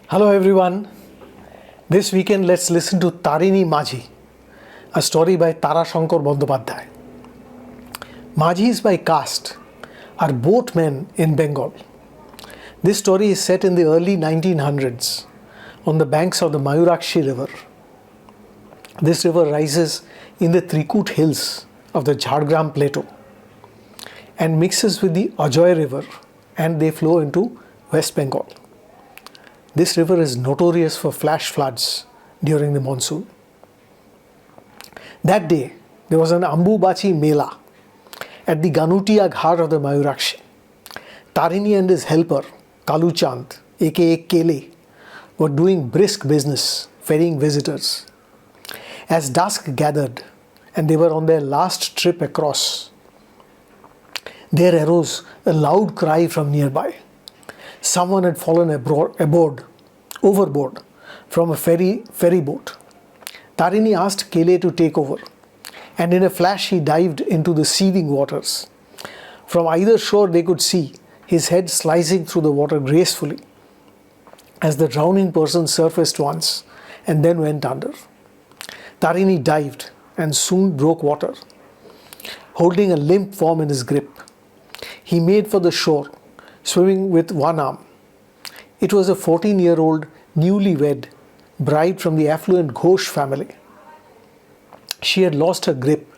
Hello everyone. This weekend let's listen to Tarini Majhi, a story by Tara Shankar Bandyopadhyay. Majhis by caste are boatmen in Bengal. This story is set in the early 1900s on the banks of the Mayurakshi river. This river rises in the Trikut hills of the Jhargram plateau and mixes with the Ajoy river, and they flow into West Bengal. This river is notorious for flash floods during the monsoon. That day, there was an Ambubachi Mela at the Ganutia Ghar of the Mayurakshi. Tarini and his helper, Kalu Chand, aka Kele, were doing brisk business, ferrying visitors. As dusk gathered and they were on their last trip across, there arose a loud cry from nearby. Someone had fallen overboard from a ferry boat. Tarini asked Kele to take over, and in a flash he dived into the seething waters. From either shore they could see his head slicing through the water gracefully as the drowning person surfaced once and then went under. Tarini dived and soon broke water, holding a limp form in his grip. He made for the shore, swimming with one arm. It was a 14-year-old newlywed bride from the affluent Ghosh family. She had lost her grip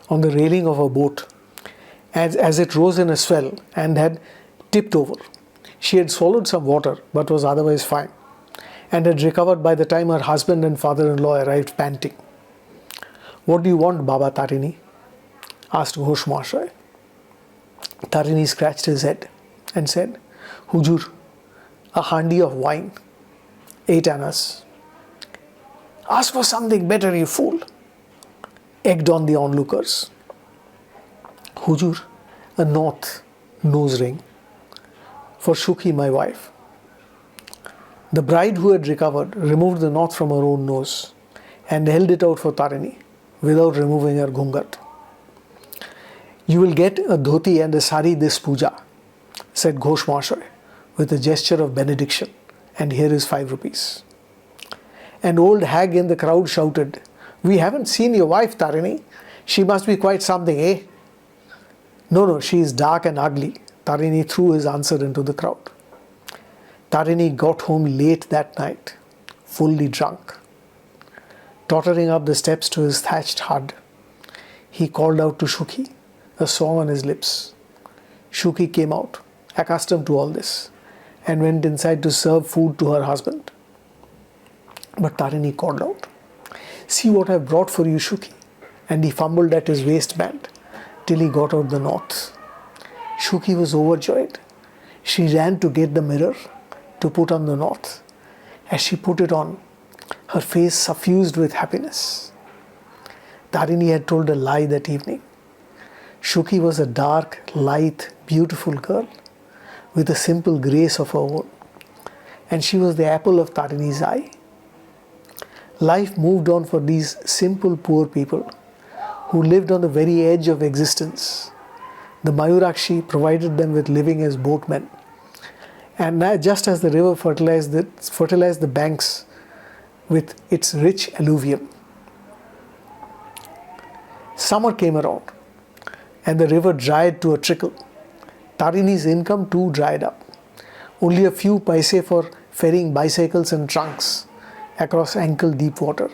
on the railing of a boat as it rose in a swell and had tipped over. She had swallowed some water but was otherwise fine and had recovered by the time her husband and father-in-law arrived panting. "What do you want, Baba Tarini?" asked Ghosh Mahashay. Tarini scratched his head and said, "Hujur, a handi of wine, 8 annas." "Ask for something better, you fool," egged on the onlookers. "Hujur, a nose ring for Shukhi, my wife." The bride, who had recovered, removed the knot from her own nose and held it out for Tarini without removing her ghungat. "You will get a dhoti and a sari this puja," said Ghosh Mahashay with a gesture of benediction, "and here is 5 rupees. An old hag in the crowd shouted, "We haven't seen your wife, Tarini. She must be quite something, eh?" No, she is dark and ugly," Tarini threw his answer into the crowd. Tarini got home late that night, fully drunk. Tottering up the steps to his thatched hut, he called out to Shukhi, a song on his lips. Shukhi came out, accustomed to all this, and went inside to serve food to her husband. But Tarini called out, "See what I have brought for you, Shukhi," and he fumbled at his waistband till he got out the knots. Shukhi was overjoyed. She ran to get the mirror to put on the knot. As she put it on, her face suffused with happiness. Tarini had told a lie that evening. Shukhi was a dark, lithe, beautiful girl with a simple grace of her own, and she was the apple of Tarini's eye. Life moved on for these simple poor people who lived on the very edge of existence. The Mayurakshi provided them with living as boatmen, and just as the river fertilized the banks with its rich alluvium. Summer came around, and the river dried to a trickle. Tarini's income too dried up. Only a few paise for ferrying bicycles and trunks across ankle-deep water.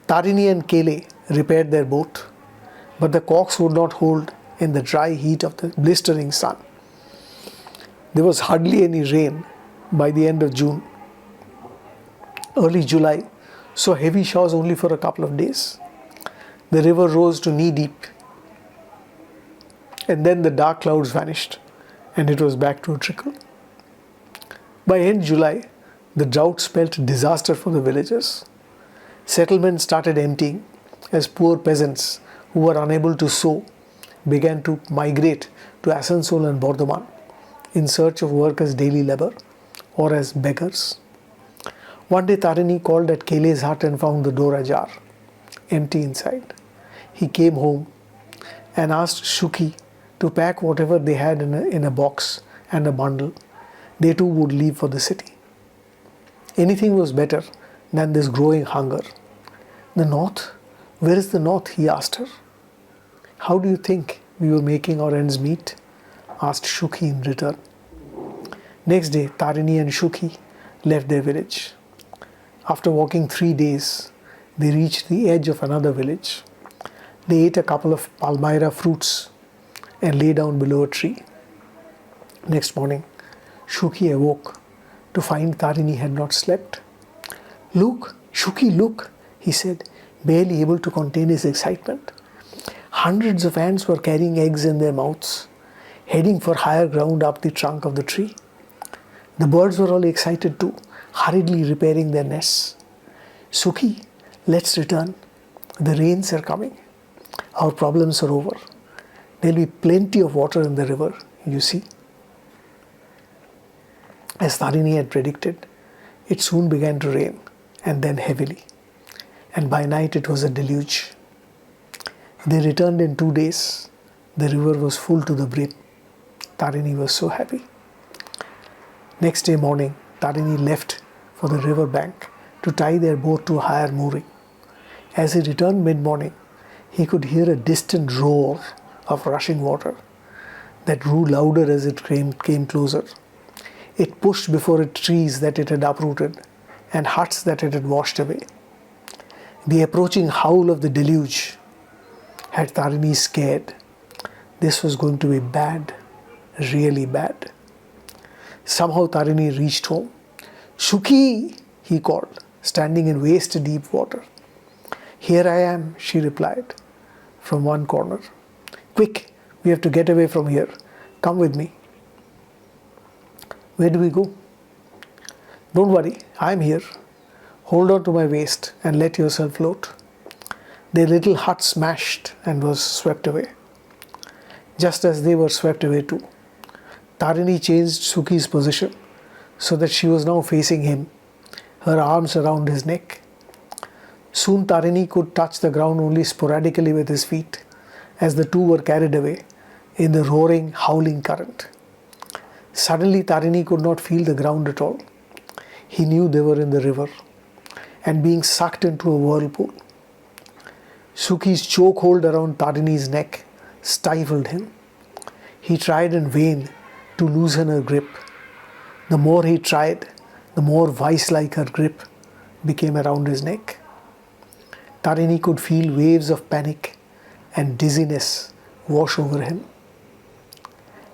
Tarini and Kele repaired their boat, but the caulks would not hold in the dry heat of the blistering sun. There was hardly any rain by the end of June. Early July saw heavy showers only for a couple of days. The river rose to knee-deep, and then the dark clouds vanished, and it was back to a trickle. By end July, the drought spelt disaster for the villagers. Settlements started emptying as poor peasants who were unable to sow began to migrate to Asansol and Bardhaman in search of work as daily labor or as beggars. One day Tarini called at Kele's hut and found the door ajar, empty inside. He came home and asked Shukhi to pack whatever they had in a box and a bundle. They too would leave for the city. Anything was better than this growing hunger. The north? Where is the north? He asked her. How do you think we were making our ends meet? Asked Shukhi in return. Next day, Tarini and Shukhi left their village. After walking 3 days, they reached the edge of another village. They ate a couple of palmyra fruits and lay down below a tree. Next morning, Shukhi awoke to find Tarini had not slept. Look, Shukhi, look, he said, barely able to contain his excitement. Hundreds of ants were carrying eggs in their mouths, heading for higher ground up the trunk of the tree. The birds were all excited too, hurriedly repairing their nests. Shukhi, let's return. The rains are coming. Our problems are over. There'll be plenty of water in the river, you see. As Tarini had predicted, it soon began to rain, and then heavily. And by night it was a deluge. They returned in 2 days. The river was full to the brim. Tarini was so happy. Next day morning, Tarini left for the river bank to tie their boat to a higher mooring. As he returned mid-morning, he could hear a distant roar of rushing water that grew louder as it came closer. It pushed before it trees that it had uprooted and huts that it had washed away. The approaching howl of the deluge had Tarini scared. This was going to be bad, really bad. Somehow Tarini reached home. Shukhi, he called, standing in waist-deep water. Here I am, she replied, from one corner. Quick, we have to get away from here. Come with me. Where do we go? Don't worry, I am here. Hold on to my waist and let yourself float. Their little hut smashed and was swept away. Just as they were swept away too, Tarini changed Shukhi's position so that she was now facing him, her arms around his neck. Soon Tarini could touch the ground only sporadically with his feet as the two were carried away in the roaring, howling current. Suddenly Tarini could not feel the ground at all. He knew they were in the river and being sucked into a whirlpool. Shukhi's chokehold around Tarini's neck stifled him. He tried in vain to loosen her grip. The more he tried, the more vice-like her grip became around his neck. Tarini could feel waves of panic and dizziness wash over him.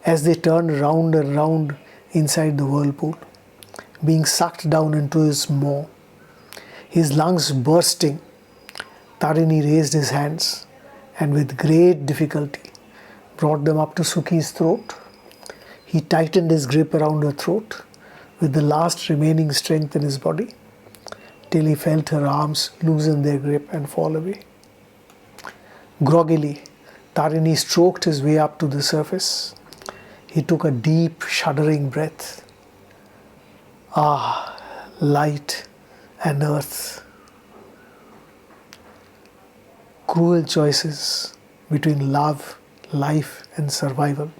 As they turned round and round inside the whirlpool, being sucked down into his maw, his lungs bursting, Tarini raised his hands and with great difficulty brought them up to Shukhi's throat. He tightened his grip around her throat with the last remaining strength in his body till he felt her arms loosen their grip and fall away. Groggily, Tarini stroked his way up to the surface. He took a deep, shuddering breath. Ah, light and earth. Cruel choices between love, life, and survival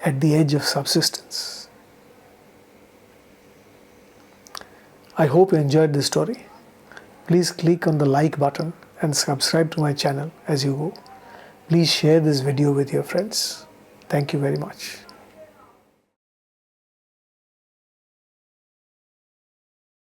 at the edge of subsistence. I hope you enjoyed this story. Please click on the like button and subscribe to my channel as you go. Please share this video with your friends. Thank you very much.